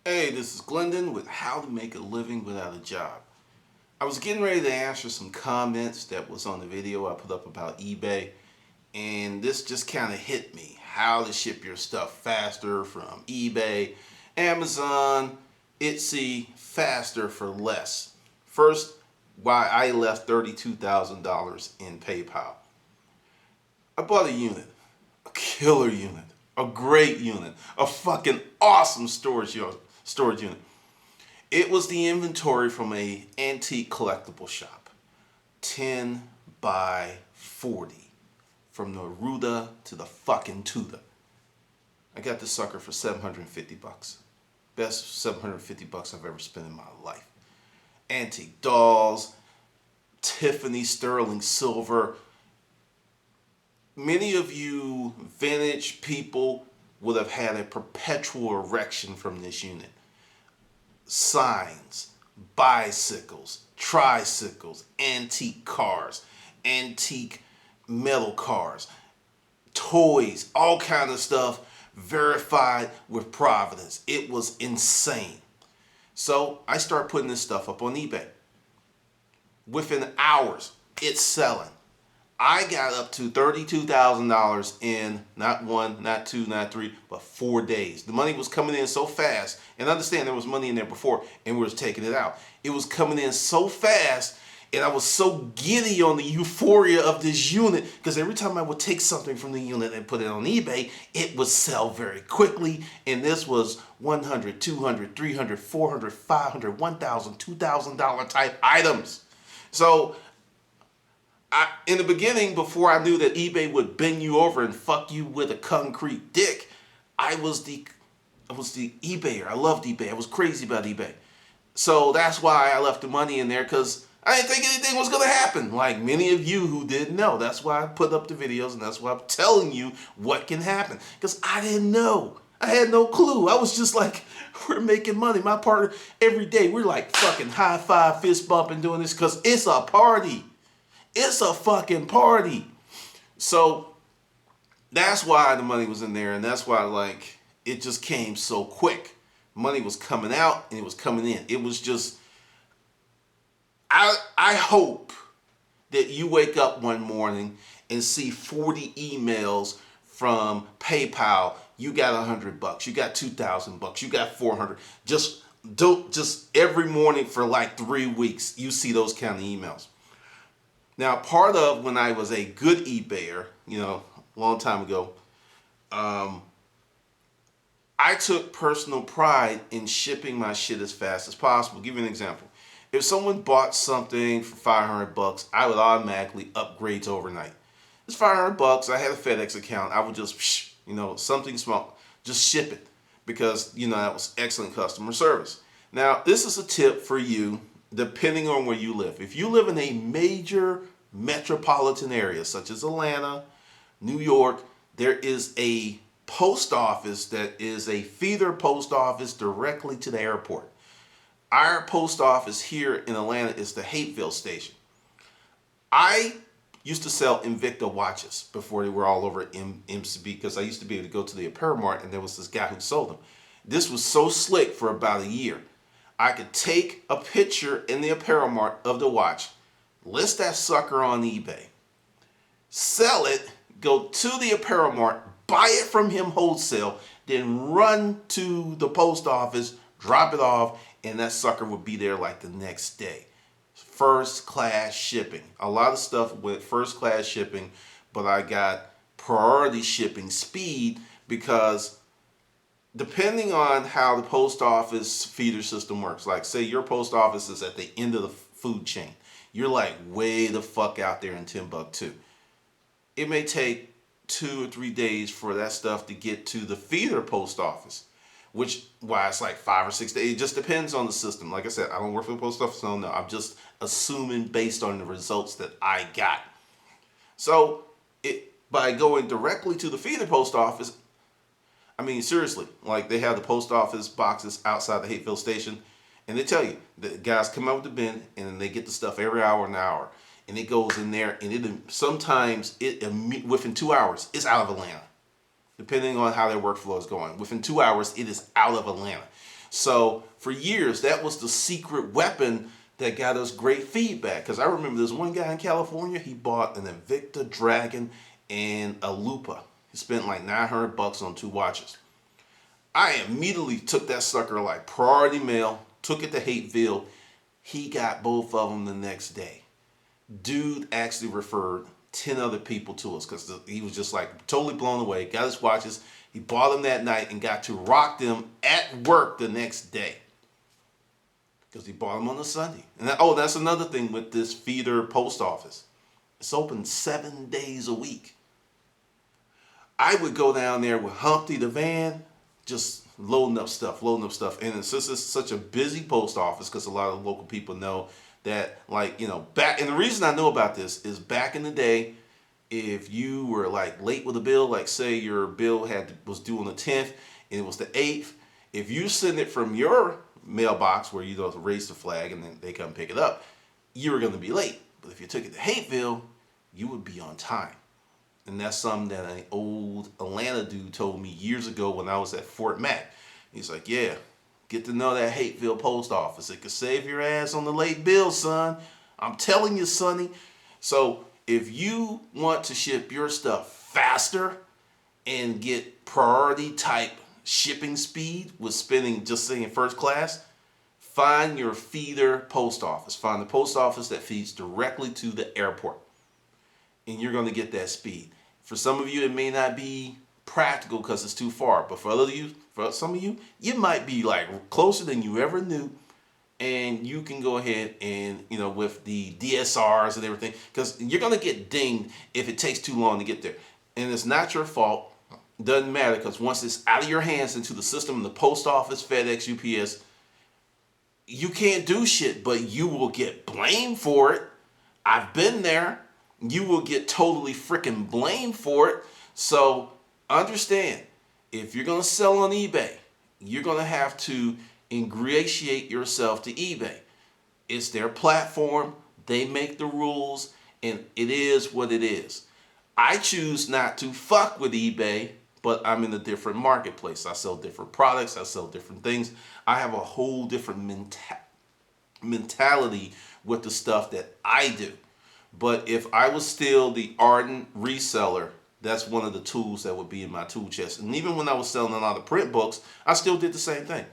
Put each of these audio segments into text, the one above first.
Hey, this is Glendon with How to Make a Living Without a Job. I was getting ready to answer some comments that was on the video I put up about eBay, and this just kind of hit me. How to ship your stuff faster from eBay, Amazon, Etsy, faster for less. First, why I left $32,000 in PayPal. I bought a unit, a killer unit, a great unit, a fucking awesome storage unit. It was the inventory from a antique collectible shop. 10 by 40. From the Ruda to the fucking Tuda. I got this sucker for 750 bucks. Best 750 bucks I've ever spent in my life. Antique dolls, Tiffany sterling silver. Many of you vintage people would have had a perpetual erection from this unit. Signs, bicycles, tricycles, antique cars, antique metal cars, toys, all kind of stuff verified with provenance. It was insane. So I start putting this stuff up on eBay. Within hours, it's selling. I got up to $32,000 in not one, not two, not three, but 4 days. The money was coming in so fast, and understand there was money in there before, and we were taking it out. It was coming in so fast, and I was so giddy on the euphoria of this unit, because every time I would take something from the unit and put it on eBay, it would sell very quickly, and this was $100, $200, $300, $400, $500, $1,000, $2,000 type items. So in the beginning, before I knew that eBay would bend you over and fuck you with a concrete dick, I was the eBayer. I loved eBay. I was crazy about eBay. So that's why I left the money in there, because I didn't think anything was going to happen. Like many of you who didn't know. That's why I put up the videos, and that's why I'm telling you what can happen. Because I didn't know. I had no clue. I was just like, we're making money. My partner, every day, we're like fucking high five, fist bumping, doing this because it's a party. It's a fucking party. So that's why the money was in there, and that's why like it just came so quick. Money was coming out and it was coming in. It was just I hope that you wake up one morning and see 40 emails from PayPal. You got $100, you got $2,000, you got 400. Just every morning for like 3 weeks, you see those kind of emails. Now, part of when I was a good eBayer, a long time ago, I took personal pride in shipping my shit as fast as possible. I'll give you an example. If someone bought something for $500, I would automatically upgrade to overnight. It's $500. I had a FedEx account. I would just, something small, just ship it because, that was excellent customer service. Now, this is a tip for you depending on where you live. If you live in a major metropolitan area such as Atlanta, New York, there is a post office that is a feeder post office directly to the airport. Our post office here in Atlanta is the Hateville station. I used to sell Invicta watches before they were all over MCB because I used to be able to go to the Apparel Mart and there was this guy who sold them. This was so slick for about a year. I could take a picture in the Apparel Mart of the watch, list that sucker on eBay, sell it, go to the Apparel Mart, buy it from him wholesale, then run to the post office, drop it off, and that sucker would be there like the next day. First class shipping. A lot of stuff with first class shipping, but I got priority shipping speed because depending on how the post office feeder system works, like say your post office is at the end of the food chain, you're like way the fuck out there in Timbuktu. It may take 2 or 3 days for that stuff to get to the feeder post office, which why it's like 5 or 6 days. It just depends on the system. Like I said, I don't work for the post office, so no, I'm just assuming based on the results that I got. So by going directly to the feeder post office, I mean, seriously, like they have the post office boxes outside the Hateville station, and they tell you the guys come out with the bin and they get the stuff every hour and hour, and it goes in there, and sometimes within 2 hours it's out of Atlanta, depending on how their workflow is going. Within 2 hours, it is out of Atlanta. So for years, that was the secret weapon that got us great feedback. Because I remember there's one guy in California, he bought an Invicta Dragon and a Lupa. He spent like $900 on two watches. I immediately took that sucker like priority mail, took it to Hateville. He got both of them the next day. Dude actually referred 10 other people to us because he was just like totally blown away. Got his watches. He bought them that night and got to rock them at work the next day because he bought them on a Sunday. And that's another thing with this feeder post office. It's open 7 days a week. I would go down there with Humpty the van, just loading up stuff. And since it's such a busy post office, because a lot of local people know that, like, back, and the reason I know about this is back in the day, if you were like late with a bill, like say your bill was due on the 10th and it was the 8th, if you send it from your mailbox where you don't raise the flag and then they come pick it up, you were going to be late. But if you took it to Hateville, you would be on time. And that's something that an old Atlanta dude told me years ago when I was at Fort Mac. He's like, yeah, get to know that Hateville post office. It could save your ass on the late bill, son. I'm telling you, sonny. So if you want to ship your stuff faster and get priority type shipping speed with spending just saying first class, find your feeder post office. Find the post office that feeds directly to the airport. And you're going to get that speed. For some of you, it may not be practical because it's too far. But for some of you, you might be like closer than you ever knew. And you can go ahead and, with the DSRs and everything, because you're going to get dinged if it takes too long to get there. And it's not your fault. It doesn't matter, because once it's out of your hands into the system in the post office, FedEx, UPS, you can't do shit, but you will get blamed for it. I've been there. You will get totally freaking blamed for it. So understand, if you're going to sell on eBay, you're going to have to ingratiate yourself to eBay. It's their platform. They make the rules, and it is what it is. I choose not to fuck with eBay, but I'm in a different marketplace. I sell different products. I sell different things. I have a whole different mentality with the stuff that I do. But if I was still the ardent reseller, that's one of the tools that would be in my tool chest. And even when I was selling a lot of print books, I still did the same thing.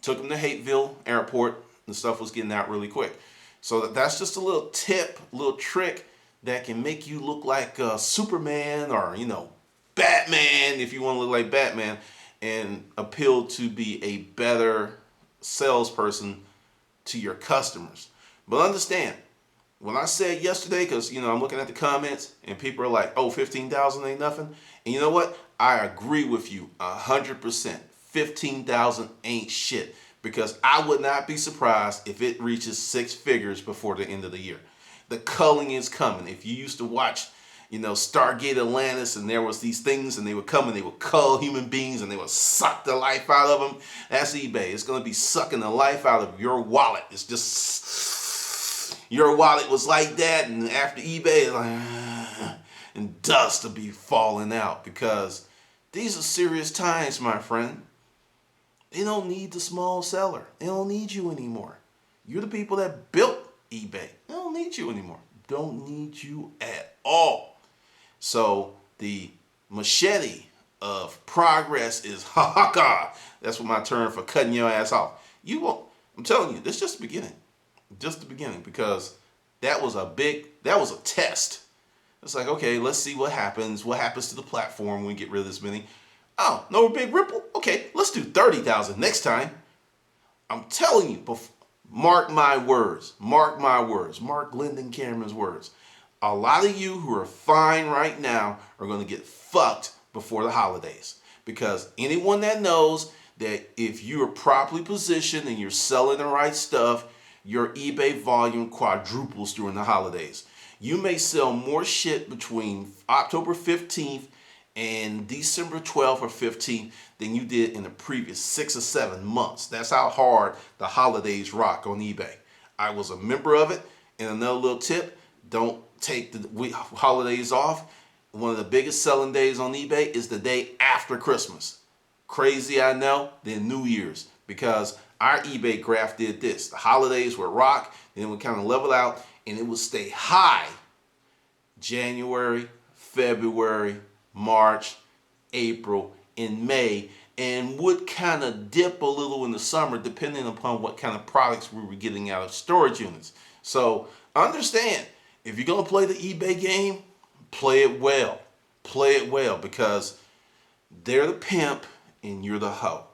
Took them to Hateville Airport. The stuff was getting out really quick. So that's just a little tip, little trick that can make you look like Superman or, Batman, if you want to look like Batman, and appeal to be a better salesperson to your customers. But understand, when I said yesterday, because, I'm looking at the comments and people are like, oh, 15,000 ain't nothing. And you know what? I agree with you 100%. 15,000 ain't shit, because I would not be surprised if it reaches 6 figures before the end of the year. The culling is coming. If you used to watch, Stargate Atlantis, and there was these things and they would come and they would cull human beings and they would suck the life out of them, that's eBay. It's going to be sucking the life out of your wallet. It's just, your wallet was like that, and after eBay, it's like, and dust will be falling out, because these are serious times, my friend. They don't need the small seller. They don't need you anymore. You're the people that built eBay. They don't need you anymore. Don't need you at all. So the machete of progress is that's what my term for cutting your ass off. You won't. I'm telling you, this is just the beginning. Just the beginning, because that was a test. It's like, okay, let's see what happens. What happens to the platform when we get rid of this many? Oh, no big ripple? Okay, let's do 30,000 next time. I'm telling you, mark my words. Mark my words. Mark Glendon Cameron's words. A lot of you who are fine right now are going to get fucked before the holidays. Because anyone that knows that if you are properly positioned and you're selling the right stuff, your eBay volume quadruples during the holidays. You may sell more shit between October 15th and December 12th or 15th than you did in the previous 6 or 7 months. That's how hard the holidays rock on eBay. I was a member of it. And another little tip, don't take the holidays off. One of the biggest selling days on eBay is the day after Christmas. Crazy, I know, then New Year's, because our eBay graph did this. The holidays would rock, then it would kind of level out, and it would stay high January, February, March, April, and May, and would kind of dip a little in the summer depending upon what kind of products we were getting out of storage units. So understand, if you're going to play the eBay game, play it well. Play it well, because they're the pimp and you're the hoe.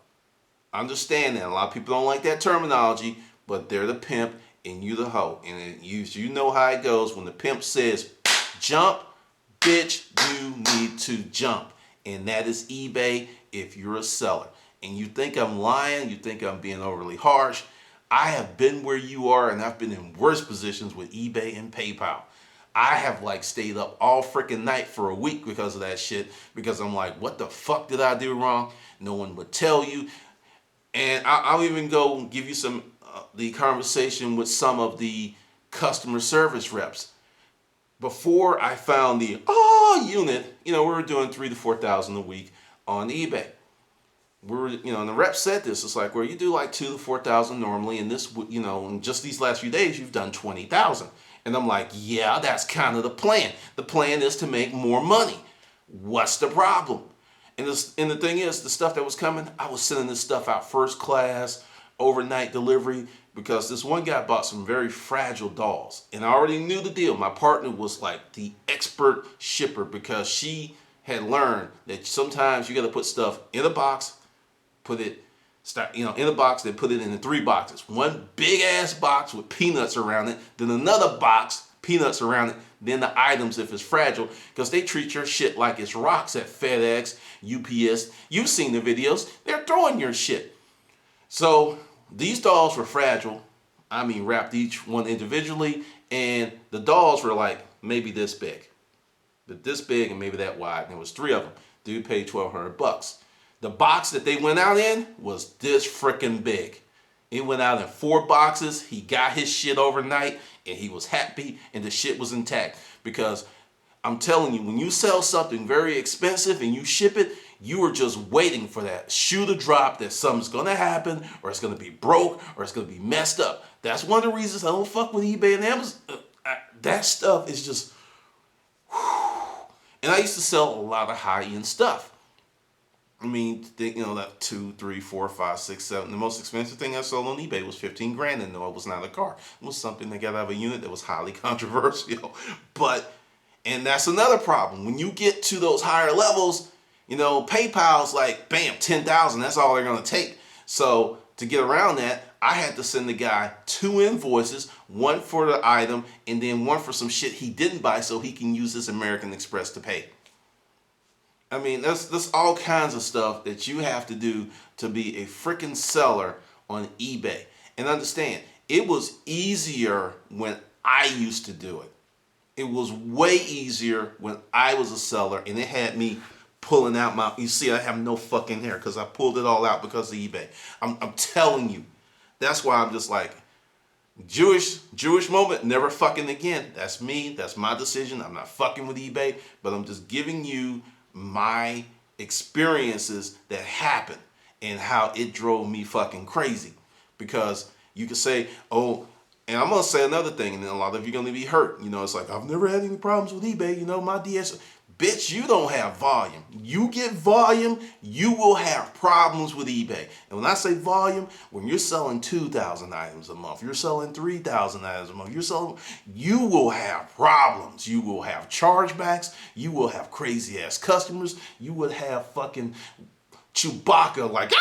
Understand that. A lot of people don't like that terminology, but they're the pimp and you the hoe. And you know how it goes. When the pimp says jump, bitch, you need to jump. And that is eBay if you're a seller. And you think I'm lying, you think I'm being overly harsh. I have been where you are, and I've been in worse positions with eBay and PayPal. I have like stayed up all freaking night for a week because of that shit, because I'm like, what the fuck did I do wrong? No one would tell you. And I'll even go give you some the conversation with some of the customer service reps. Before I found the unit, we were doing 3,000 to 4,000 a week on eBay. We were, and the rep said this. It's like, well, you do like 2,000 to 4,000 normally, and this, in just these last few days, you've done 20,000. And I'm like, yeah, that's kind of the plan. The plan is to make more money. What's the problem? And the thing is, the stuff that was coming, I was sending this stuff out first class, overnight delivery, because this one guy bought some very fragile dolls. And I already knew the deal. My partner was like the expert shipper, because she had learned that sometimes you got to put stuff in a box, in a box, then put it in 3 boxes. One big ass box with peanuts around it, then another box, peanuts around it, then the items if it's fragile, because they treat your shit like it's rocks at FedEx, UPS. You've seen the videos. They're throwing your shit. So these dolls were fragile. I mean, wrapped each one individually, and the dolls were like maybe this big. But this big and maybe that wide, and there was 3 of them. Dude paid $1,200. The box that they went out in was this freaking big. It went out in 4 boxes. He got his shit overnight, and he was happy, and the shit was intact. Because I'm telling you, when you sell something very expensive and you ship it, you are just waiting for that shoe to drop, that something's gonna happen, or it's gonna be broke, or it's gonna be messed up. That's one of the reasons I don't fuck with eBay and Amazon. That stuff is just, and I used to sell a lot of high-end stuff. I mean, that 2, 3, 4, 5, 6, 7. The most expensive thing I sold on eBay was 15 grand, and no, it was not a car. It was something that got out of a unit that was highly controversial. And that's another problem. When you get to those higher levels, PayPal's like, bam, 10,000. That's all they're gonna take. So to get around that, I had to send the guy 2 invoices, one for the item, and then one for some shit he didn't buy, so he can use this American Express to pay. I mean, that's all kinds of stuff that you have to do to be a freaking seller on eBay. And understand, it was easier when I used to do it. It was way easier when I was a seller, and it had me pulling out you see, I have no fucking hair because I pulled it all out because of eBay. I'm telling you. That's why I'm just like, Jewish moment, never fucking again. That's me. That's my decision. I'm not fucking with eBay, but I'm just giving you my experiences that happened and how it drove me fucking crazy. Because you could say, oh, and I'm going to say another thing, and then a lot of you are going to be hurt. It's like, I've never had any problems with eBay. My DS. Bitch, you don't have volume. You get volume, you will have problems with eBay. And when I say volume, when you're selling 2,000 items a month, you're selling 3,000 items a month, you will have problems. You will have chargebacks. You will have crazy ass customers. You would have fucking Chewbacca like,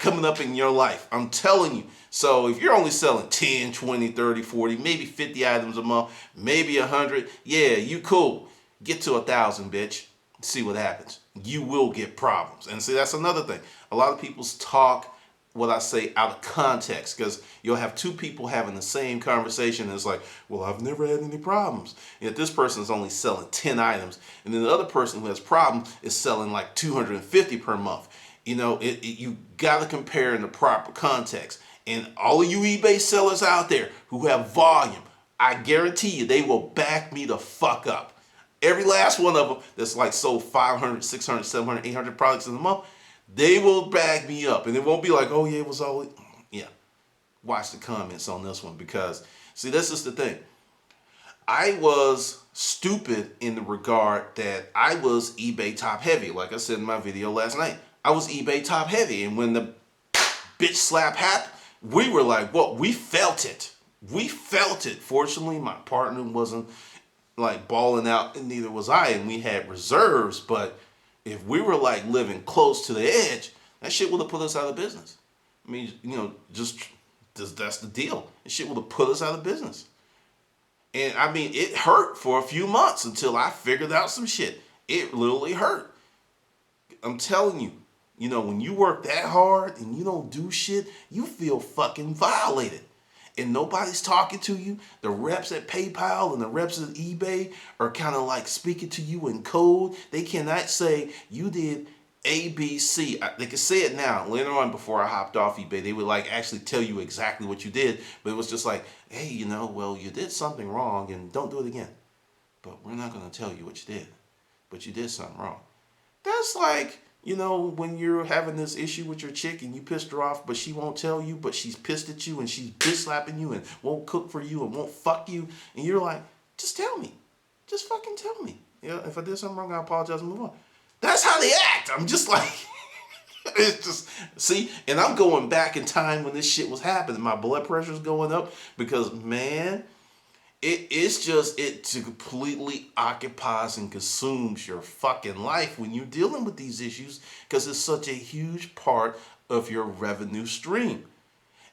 coming up in your life. I'm telling you. So if you're only selling 10, 20, 30, 40, maybe 50 items a month, maybe 100, yeah, you cool. Get to 1,000, bitch. See what happens. You will get problems. And see, that's another thing. A lot of people talk what I say out of context, because you'll have 2 people having the same conversation, and it's like, well, I've never had any problems. Yet this person is only selling 10 items, and then the other person who has problems is selling like 250 per month. You got to compare in the proper context. And all of you eBay sellers out there who have volume, I guarantee you they will back me the fuck up. Every last one of them that's like sold 500, 600, 700, 800 products in a month, They will bag me up, and it won't be like, oh yeah, it was all, yeah. Watch the comments on this one because, see, this is the thing. I was stupid in the regard that I was eBay top heavy. Like I said in my video last night, I was eBay top heavy, and when the bitch slap happened, we were like, what? We felt it. We felt it. Fortunately, my partner wasn't like balling out, and neither was I, and we had reserves. But if we were like living close to the edge, that shit would have put us out of business. I mean, just that's the deal. That shit would have put us out of business. And I mean, it hurt for a few months until I figured out some shit. It literally hurt. I'm telling you, when you work that hard and you don't do shit, you feel fucking violated. And nobody's talking to you. The reps at PayPal and the reps at eBay are kind of like speaking to you in code. They cannot say you did A, B, C. They can say it now. Later on, before I hopped off eBay, they would like actually tell you exactly what you did. But it was just like, hey, well, you did something wrong and don't do it again. But we're not going to tell you what you did. But you did something wrong. That's like, when you're having this issue with your chick and you pissed her off, but she won't tell you, but she's pissed at you and she's bitch slapping you and won't cook for you and won't fuck you. And you're like, just tell me. Just fucking tell me. If I did something wrong, I apologize and move on. That's how they act. I'm just like, it's just, see, and I'm going back in time when this shit was happening. My blood pressure's going up because, man, it completely occupies and consumes your fucking life when you're dealing with these issues because it's such a huge part of your revenue stream.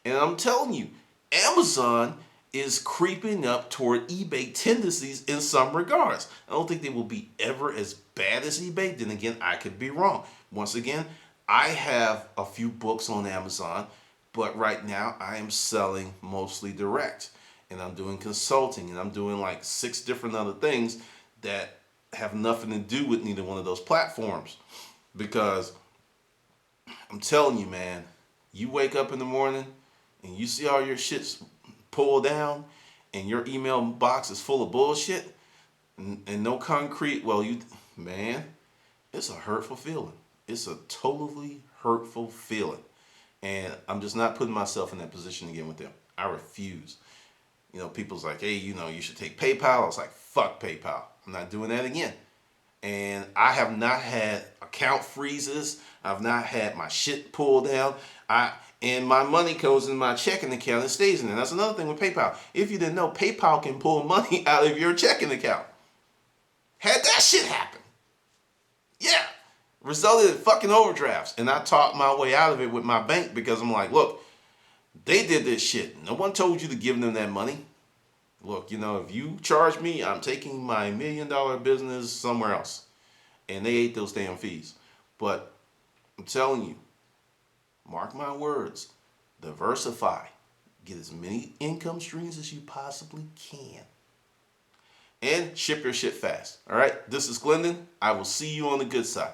And I'm telling you, Amazon is creeping up toward eBay tendencies in some regards. I don't think they will be ever as bad as eBay. Then again, I could be wrong. Once again, I have a few books on Amazon, but right now I am selling mostly direct. And I'm doing consulting, and I'm doing like 6 different other things that have nothing to do with neither one of those platforms. Because I'm telling you, man, you wake up in the morning and you see all your shit's pulled down and your email box is full of bullshit and no concrete, man, it's a hurtful feeling. It's a totally hurtful feeling. And I'm just not putting myself in that position again with them. I refuse. People's like, hey, you should take PayPal. I was like, fuck PayPal. I'm not doing that again. And I have not had account freezes. I've not had my shit pulled down. And my money goes in my checking account and stays in there. That's another thing with PayPal. If you didn't know, PayPal can pull money out of your checking account. Had that shit happen. Yeah. Resulted in fucking overdrafts. And I talked my way out of it with my bank because I'm like, look, they did this shit. No one told you to give them that money. Look, if you charge me, I'm taking my $1 million business somewhere else. And they ate those damn fees. But I'm telling you, mark my words, diversify. Get as many income streams as you possibly can. And ship your shit fast. All right? This is Glendon. I will see you on the good side.